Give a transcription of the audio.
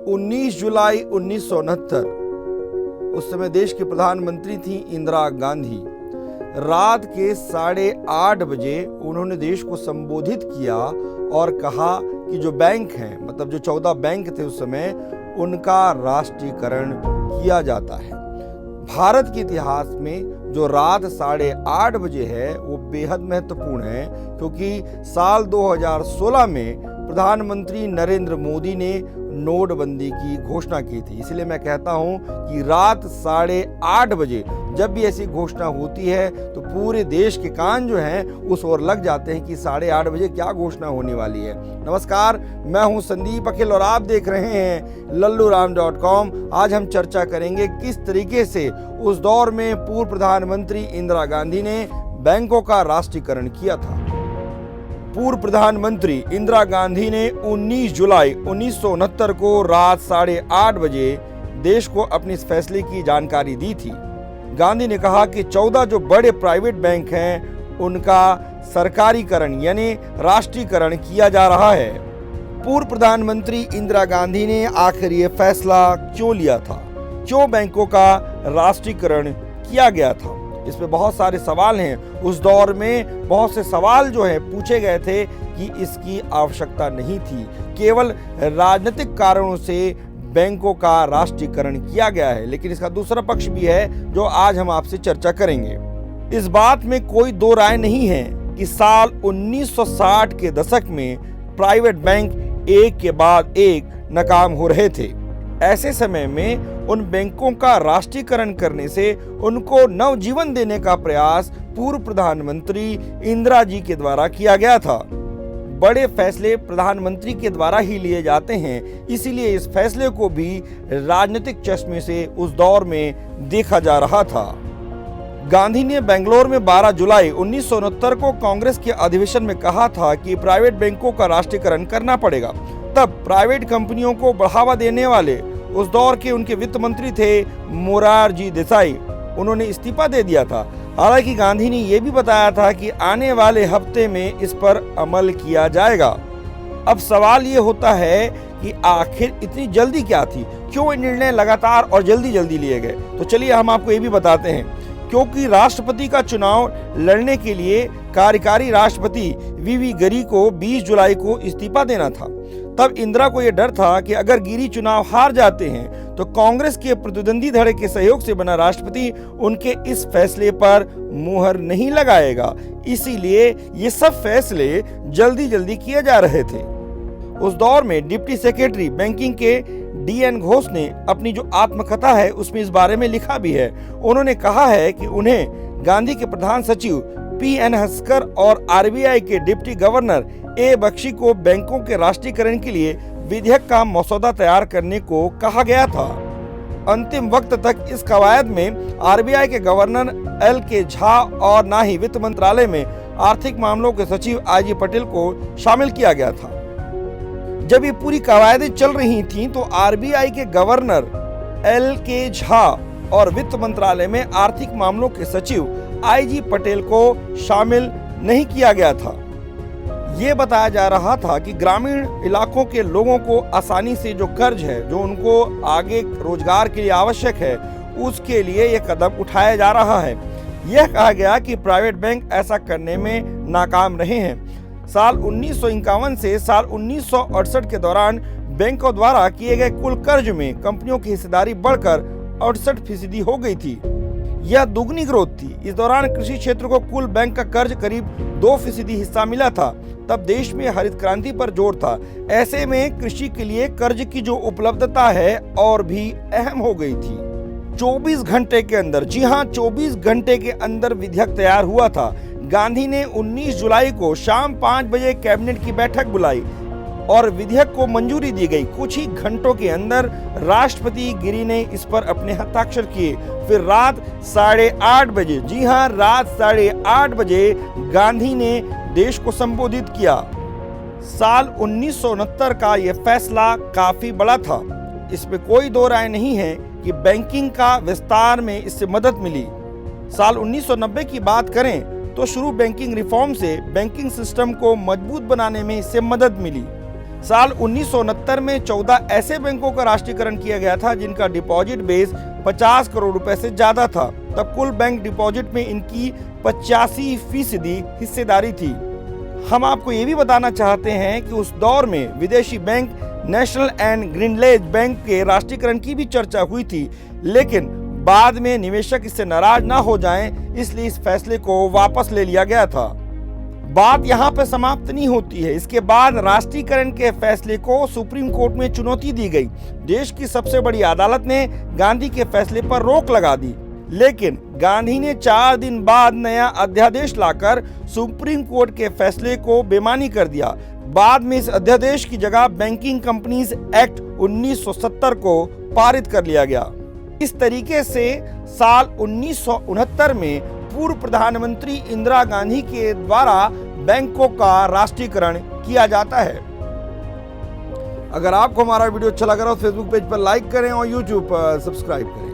19 जुलाई 1969 उस समय देश की प्रधानमंत्री थी इंदिरा गांधी। रात के 8:30 बजे उन्होंने देश को संबोधित किया और कहा कि जो बैंक हैं, मतलब जो 14 बैंक थे उस समय, उनका राष्ट्रीयकरण किया जाता है। भारत के इतिहास में जो रात 8:30 बजे है वो बेहद महत्वपूर्ण है, क्योंकि साल 2016 में प्रधानमंत्री नरेंद्र मोदी ने नोटबंदी की घोषणा की थी। इसलिए मैं कहता हूं कि रात 8:30 बजे जब भी ऐसी घोषणा होती है तो पूरे देश के कान जो हैं उस ओर लग जाते हैं कि 8:30 बजे क्या घोषणा होने वाली है। नमस्कार, मैं हूं संदीप अखिल और आप देख रहे हैं लल्लूराम.com। आज हम चर्चा करेंगे किस तरीके से उस दौर में पूर्व प्रधानमंत्री इंदिरा गांधी ने बैंकों का राष्ट्रीयकरण किया था। पूर्व प्रधानमंत्री इंदिरा गांधी ने 19 जुलाई 1969 को रात 8:30 बजे देश को अपने इस फैसले की जानकारी दी थी। गांधी ने कहा कि 14 जो बड़े प्राइवेट बैंक हैं उनका सरकारीकरण यानी राष्ट्रीयकरण किया जा रहा है। पूर्व प्रधानमंत्री इंदिरा गांधी ने आखिर ये फैसला क्यों लिया था, क्यों बैंकों का राष्ट्रीयकरण किया गया था? इस पे बहुत सारे सवाल हैं। उस दौर में बहुत से सवाल जो है पूछे गए थे कि इसकी आवश्यकता नहीं थी, केवल राजनीतिक कारणों से बैंकों का राष्ट्रीयकरण किया गया है। लेकिन इसका दूसरा पक्ष भी है जो आज हम आपसे चर्चा करेंगे। इस बात में कोई दो राय नहीं है कि साल 1960 के दशक में प्राइवेट बैंक एक के बाद एक नाकाम हो रहे थे। ऐसे समय में उन बैंकों का राष्ट्रीयकरण करने से उनको नवजीवन देने का प्रयास पूर्व प्रधानमंत्री इंदिरा जी के द्वारा किया गया था। बड़े फैसले प्रधानमंत्री के द्वारा ही लिए जाते हैं, इसीलिए इस फैसले को भी राजनीतिक चश्मे से उस दौर में देखा जा रहा था। गांधी ने बेंगलोर में 12 जुलाई 1969 को कांग्रेस के अधिवेशन में कहा था कि प्राइवेट बैंकों का राष्ट्रीयकरण करना पड़ेगा। तब प्राइवेट कंपनियों को बढ़ावा देने वाले उस दौर के उनके वित्त मंत्री थे मोरारजी देसाई। उन्होंने इस्तीफा दे दिया था। हालांकि गांधी ने यह भी बताया था कि आने वाले हफ्ते में इस पर अमल किया जाएगा। अब सवाल ये होता है कि आखिर इतनी जल्दी क्या थी, क्यों ये निर्णय लगातार और जल्दी लिए गए? तो चलिए हम आपको ये भी बताते हैं। क्योंकि राष्ट्रपति का चुनाव लड़ने के लिए कार्यकारी राष्ट्रपति वीवी गिरी को 20 जुलाई को इस्तीफा देना था। तब इंदिरा को यह डर था कि अगर गिरी चुनाव हार जाते हैं तो कांग्रेस के प्रतिद्वंदी धड़े के सहयोग से बना राष्ट्रपति उनके इस फैसले पर मुहर नहीं लगाएगा। इसीलिए ये सब फैसले जल्दी किए जा रहे थे। उस दौर में डिप्टी सेक्रेटरी बैंकिंग के DN घोष ने अपनी जो आत्मकथा है उसमें इस बारे में लिखा भी है। उन्होंने कहा है कि उन्हें गांधी के प्रधान सचिव PN हस्कर और RBI के डिप्टी गवर्नर A बख्शी को बैंकों के राष्ट्रीयकरण के लिए विधेयक का मसौदा तैयार करने को कहा गया था। अंतिम वक्त तक इस कवायद में RBI के गवर्नर LK झा और ना ही वित्त मंत्रालय में आर्थिक मामलों के सचिव IG पटेल को शामिल किया गया था। जब ये पूरी कवायदें चल रही थीं तो RBI के गवर्नर LK झा और वित्त मंत्रालय में आर्थिक मामलों के सचिव IG पटेल को शामिल नहीं किया गया था। ये बताया जा रहा था कि ग्रामीण इलाकों के लोगों को आसानी से जो कर्ज है, जो उनको आगे रोजगार के लिए आवश्यक है, उसके लिए यह कदम उठाया जा रहा है। यह कहा गया कि प्राइवेट बैंक ऐसा करने में नाकाम रहे हैं। साल 1951 से साल 1968 के दौरान बैंकों द्वारा किए गए कुल कर्ज में कंपनियों की हिस्सेदारी बढ़कर 68% हो गई थी। यह दुगनी ग्रोथ थी। इस दौरान कृषि क्षेत्र को कुल बैंक का कर्ज करीब 2% हिस्सा मिला था। तब देश में हरित क्रांति पर जोर था। ऐसे में कृषि के लिए कर्ज की जो उपलब्धता है और भी अहम हो गई थी। 24 घंटे के अंदर, जी हाँ 24 घंटे के अंदर विधेयक तैयार हुआ था। गांधी ने 19 जुलाई को शाम 5 बजे कैबिनेट की बैठक बुलाई और विधेयक को मंजूरी दी गई। कुछ ही घंटों के अंदर राष्ट्रपति गिरी ने इस पर अपने हस्ताक्षर किए। फिर रात 8:30 बजे, जी हाँ रात 8:30 बजे गांधी ने देश को संबोधित किया। साल 1969 का यह फैसला काफी बड़ा था। इसमें कोई दो राय नहीं है कि बैंकिंग का विस्तार में इससे मदद मिली। साल 1990 की बात करें तो शुरू बैंकिंग रिफॉर्म से बैंकिंग सिस्टम को मजबूत बनाने में इससे मदद मिली। साल 1969 में 14 ऐसे बैंकों का राष्ट्रीयकरण किया गया था जिनका डिपॉजिट बेस 50 करोड़ रुपए से ज्यादा था। तब कुल बैंक डिपॉजिट में इनकी 85% हिस्सेदारी थी। हम आपको ये भी बताना चाहते हैं कि उस दौर में विदेशी bank national and Greenland bank के राष्ट्रीयकरण की भी चर्चा हुई थी, लेकिन बाद में निवेशक इससे नाराज ना हो जाएं, इसलिए इस फैसले को वापस ले लिया गया था। बात यहाँ पे समाप्त नहीं होती है। इसके बाद राष्ट्रीयकरण के फैसले को सुप्रीम कोर्ट में चुनौती दी गई। देश की सबसे बड़ी अदालत ने गांधी के फैसले पर रोक लगा दी, लेकिन गांधी ने 4 दिन बाद नया अध्यादेश लाकर सुप्रीम कोर्ट के फैसले को बेमानी कर दिया। बाद में इस अध्यादेश की जगह बैंकिंग कंपनीज एक्ट 1970 को पारित कर लिया गया। इस तरीके से साल 1969 में पूर्व प्रधानमंत्री इंदिरा गांधी के द्वारा बैंकों का राष्ट्रीयकरण किया जाता है। अगर आपको हमारा वीडियो अच्छा लग रहा हो तो फेसबुक पेज पर लाइक करें और यूट्यूब पर सब्सक्राइब करें।